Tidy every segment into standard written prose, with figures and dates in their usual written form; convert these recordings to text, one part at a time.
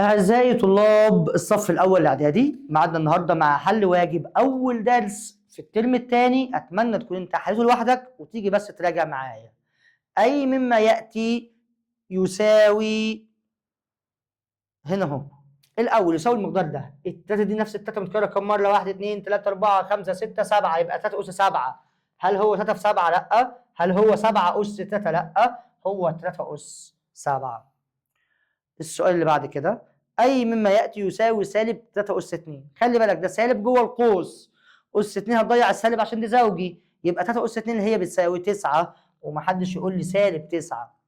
أعزائي طلاب الصف الأول الإعدادي، معادنا النهاردة مع حل واجب أول درس في الترم الثاني. أتمنى تكون أنت حليته لوحدك وتيجي بس تراجع معايا. أي مما يأتي يساوي هنا أهو. الأول يساوي المقدار ده، التلاتة دي نفس التلاتة متكررة كم مرة؟ 1 2 3 4 5 6 7، يبقى 3 أس 7. هل هو 3 في 7؟ لأ. هل هو 7 أس 3؟ لأ، هو 3 أس 7. السؤال اللي بعد كده، أي مما يأتي يساوي سالب 3 أس 2. خلي بالك ده سالب جوه القوس، أس 2 هتضيع السالب عشان دي زوجي، يبقى 3 أس 2 اللي هي بتساوي 9، ومحدش يقول لي سالب 9.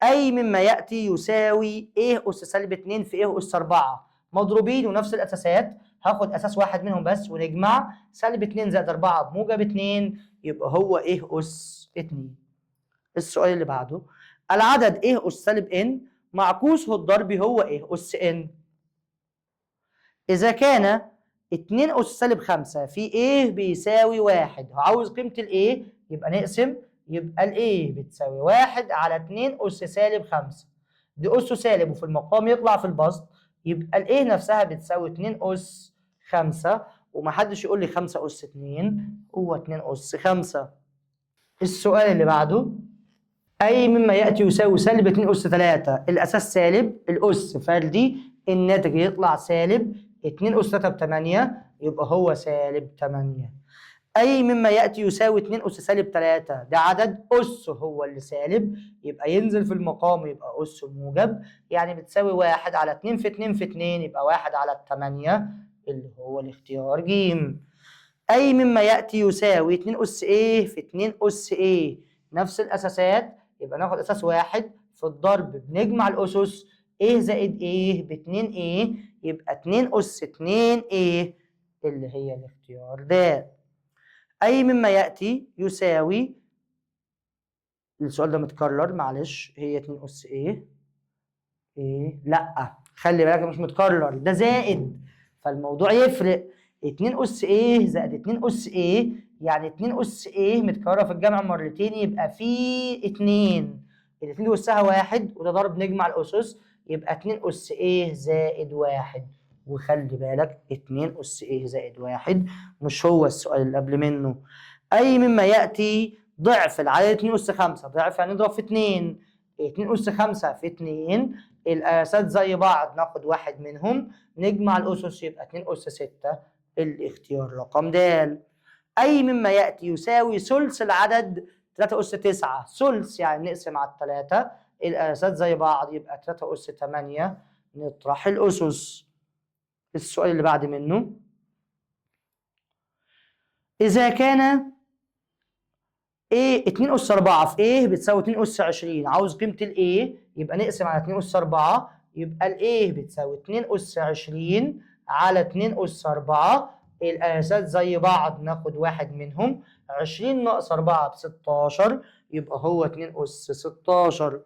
أي مما يأتي يساوي إيه أس سالب 2 في إيه أس 4. مضروبين ونفس الأساسات، هاخد أساس واحد منهم بس ونجمع. سالب 2 زائد 4 بموجب 2، يبقى هو إيه أس 2. السؤال اللي بعده، العدد إيه أس سالب إن معكوسه الضربي هو إيه أس إن. إذا كان 2 أس سالب 5 في إيه بيساوي 1، عاوز قيمة الإيه، يبقى نقسم، يبقى الإيه بتساوي 1 على 2 أس سالب 5. دي أسه سالب وفي المقام يطلع في البسط، يبقى الإيه نفسها بتساوي 2 أس 5، ومحدش يقول لي 5 أس 2، هو 2 أس 5. السؤال اللي بعده، أي مما يأتي يساوي سالب 2 أس 3. الأساس سالب، الأس فردي، الناتج يطلع سالب 2 أس 3 ب8، يبقى هو سالب 8. أي مما يأتي يساوي 2 أس سالب 3. ده عدد أسه هو اللي سالب، يبقى ينزل في المقام يبقى أسه موجب، يعني بتساوي 1 على 2 في 2 في 2، يبقى 1 على 8 اللي هو الاختيار ج. أي مما يأتي يساوي 2 أس إيه في 2 أس إيه. نفس الأساسات، يبقى ناخد أساس واحد في الضرب بنجمع الأسس، إيه زائد إيه ب2 إيه، يبقى 2 أس 2 إيه اللي هي الاختيار ده. أي مما يأتي يساوي، السؤال ده متكرر معلش، هي 2 أس إيه لأ، خلي بالك مش متكرر، ده زائد، فالموضوع يفرق. 2 أس إيه زائد 2 أس إيه، يعني 2 أس إيه متكررة في الجمع مرتين، يبقى في 2. الاتنين دي أسها 1 وده ضرب نجمع الأسس، يبقى 2 أس إيه زائد 1. وخلي بالك 2 أس إيه زائد 1 مش هو السؤال اللي قبل منه. أي مما يأتي ضعف العدد 2 أس 5. ضعف يعني نضرب في 2. 2 أس 5 في 2، القياسات زي بعض، ناخد واحد منهم نجمع الأسس، يبقى 2 أس 6. الاختيار رقم د. أي مما يأتي يساوي ثلث العدد 3 أس 9. ثلث يعني نقسم على 3، القياسات زي بعض، يبقى 3 أس 8، نطرح الأسس. السؤال اللي بعد منه، إذا كان ايه 2 أس 4 في ايه بتساوي 2 أس 20، عاوز قيمة الايه، يبقى نقسم على 2 أس 4، يبقى الايه بتساوي 2 أس 20 على 2 أس 4. القياسات زي بعض، ناخد واحد منهم، 20 ناقص 4 ب 16، يبقى هو 2 أس 16.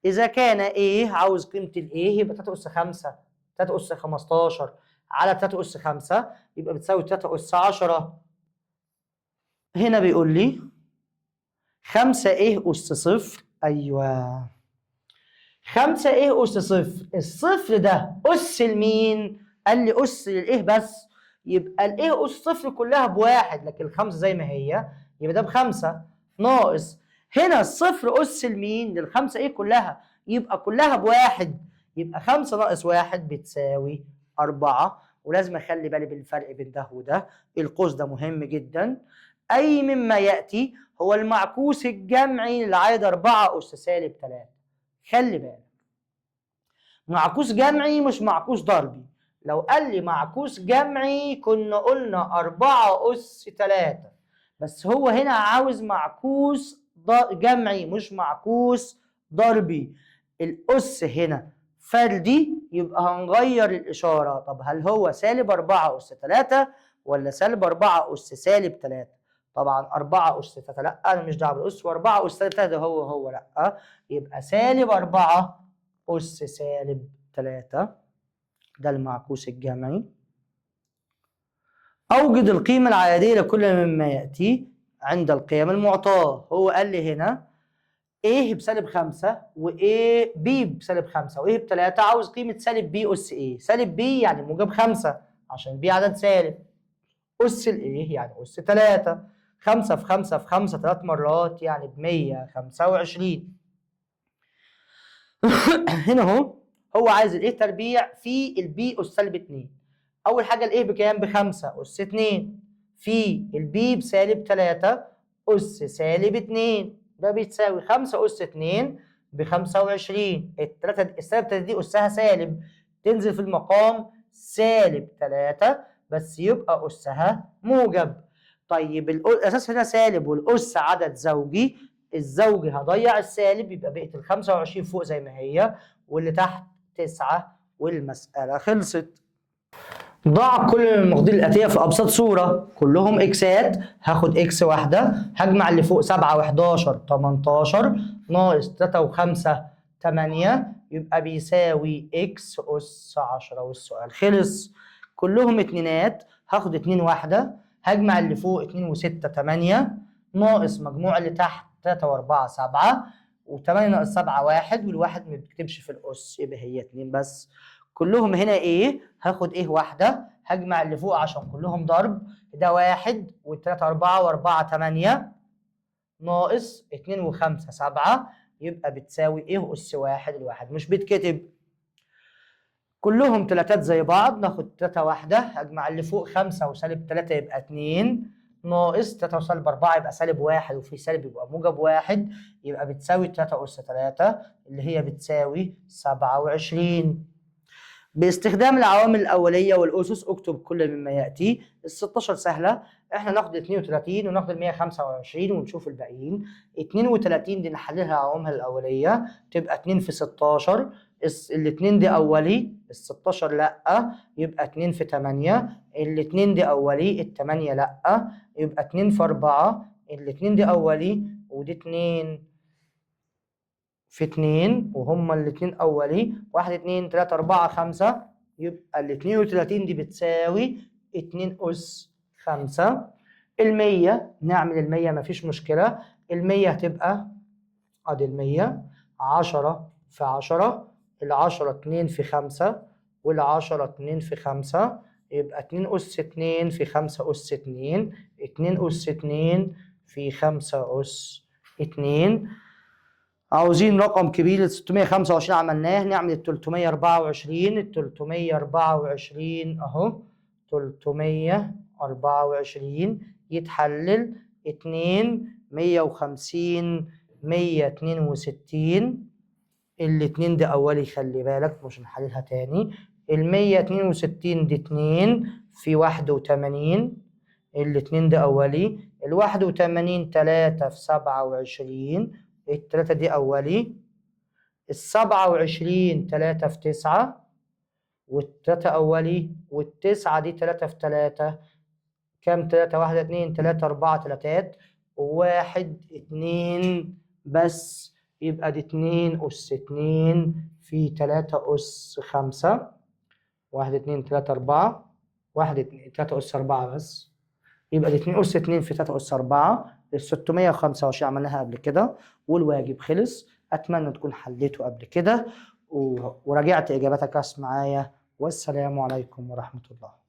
إذا كان ايه عاوز قيمة الايه، يبقى 3 أس 5، 3 أس 15 على 3 أس 5، يبقى بتساوي 3 أس 10. هنا بيقول لي 5 ايه أس صفر. أيوه 5 ايه أس صفر. الصفر ده أس لمين؟ قال لي أس للإيه بس، يبقى الإيه أس صفر كلها بواحد، لكن الخمسة زي ما هي، يبقى ده ب5 ناقص. هنا الصفر أس لمين؟ للخمسة إيه كلها، يبقى كلها بواحد، يبقى 5 ناقص 1 بتساوي 4. ولازم أخلي بالي بالفرق بين ده وده، القوس ده مهم جدا. أي مما يأتي هو المعكوس الجمعي للعدد 4 أس سالب 3. خلي بالك معكوس جمعي مش معكوس ضربي. لو قال لي معكوس جمعي كنا قلنا 4 أس 3، بس هو هنا عاوز معكوس جمعي مش معكوس ضربي. الأس هنا فردي، يبقى هنغير الإشارة. طب هل هو سالب 4 أس 3 ولا سالب 4 أس سالب 3؟ طبعا 4 أس 3 لا، أنا مش دعوة بالأس، و4 أس 3 ده هو لا، يبقى سالب 4 أس سالب 3. ده المعكوس الجمعي. أوجد القيمة العددية لكل مما يأتي عند القيم المعطاة. هو قال لي هنا A بسالب 5 و B بسالب 5 و A ب3، عاوز قيمة سالب B أس A. سالب B يعني موجب 5 عشان B عدد سالب، أس ال A يعني أس 3. 5 في 5 في 5 3 مرات يعني ب 125. هنا اهو هو عايز ال A تربيع في ال B أس سالب 2. أول حاجة ال A بكام؟ ب5 أس 2 في ال B بسالب 3 أس سالب 2، ده بيتساوي 5 أس 2 ب 25. السالب 3 دي أسها سالب، تنزل في المقام سالب 3 بس يبقى أسها موجب. طيب الأساس هنا سالب والأس عدد زوجي، الزوجي هضيع السالب يبقى بقت ال 25 فوق زي ما هي واللي تحت 9 والمسألة خلصت. ضع كل المقادير الآتية في أبسط صورة، كلهم إكسات، هاخد إكس واحدة، هجمع اللي فوق 7 و11 18 ناقص 3 و5 8 يبقى بيساوي إكس أس 10 والسؤال خلص. كلهم اتنينات، هاخد 2 واحدة، هجمع اللي فوق 2 و6 8 ناقص مجموع اللي تحت 3 و4 7 و8 ناقص 7 1 والواحد ما بيكتبش في الأس يبقى هي 2 بس. كلهم هنا ايه، هاخد ايه واحدة، هجمع اللي فوق عشان كلهم ضرب، ده 1 و3 4 و4 8 ناقص 2 و5 7 يبقى بتساوي ايه أس 1. الواحد مش بيتكتب. كلهم تلاتات زي بعض، ناخد 3 واحدة، هجمع اللي فوق 5 وسالب 3 يبقى 2 ناقص 3 وسالب 4 يبقى سالب 1 وفي سالب يبقى موجب 1 يبقى بتساوي 3 أس 3 اللي هي بتساوي 27. باستخدام العوامل الأولية والأسس اكتب كل مما يأتي. ال 16 سهلة، احنا ناخد 32 وناخد ال 125 ونشوف الباقيين. 32 دي نحللها عواملها الأولية تبقى 2 في 16، الاتنين دي أولي، ال 16 لأ يبقى 2 في 8، الاتنين دي أولي، التمانية لأ يبقى 2 في 4، الاتنين دي أولي ودي 2 في 2 وهما الاتنين أولي، 1 2 3 4 5 يبقى ال 32 دي بتساوي 2 أس 5. المية نعمل المية مفيش مشكلة، المية هتبقى أدي المية 10 في 10، العشرة 2 في 5 والعشرة 2 في 5 يبقى 2 أس 2 في 5 أس 2، 2 أس 2 في 5 أس 2. عاوزين رقم كبير. ال 625 عملناه، نعمل ال 324. ال 324 اهو 324 يتحلل 2 150 162، الاتنين دي اولي خلي بالك مش هنحللها تاني. ال 162 دي 2 في 81، الاتنين دي اولي، ال 81 3 في 27، التلاتة دي أولي، ال27 3 في 9 والتلاتة أولي، والتسعة دي 3 في 3 كام؟ 3 1 2 3 4 تلاتات وواحد 2 بس يبقى دي 2 أس 2 في 3 أس 5، 1 2 3 4 1 2 3 أس 4 بس يبقى دي 2 أس 2 في 3 أس 4. ال 625 عملناها قبل كده والواجب خلص. أتمنى تكون حليته قبل كده وراجعت إجاباتك معايا، والسلام عليكم ورحمة الله.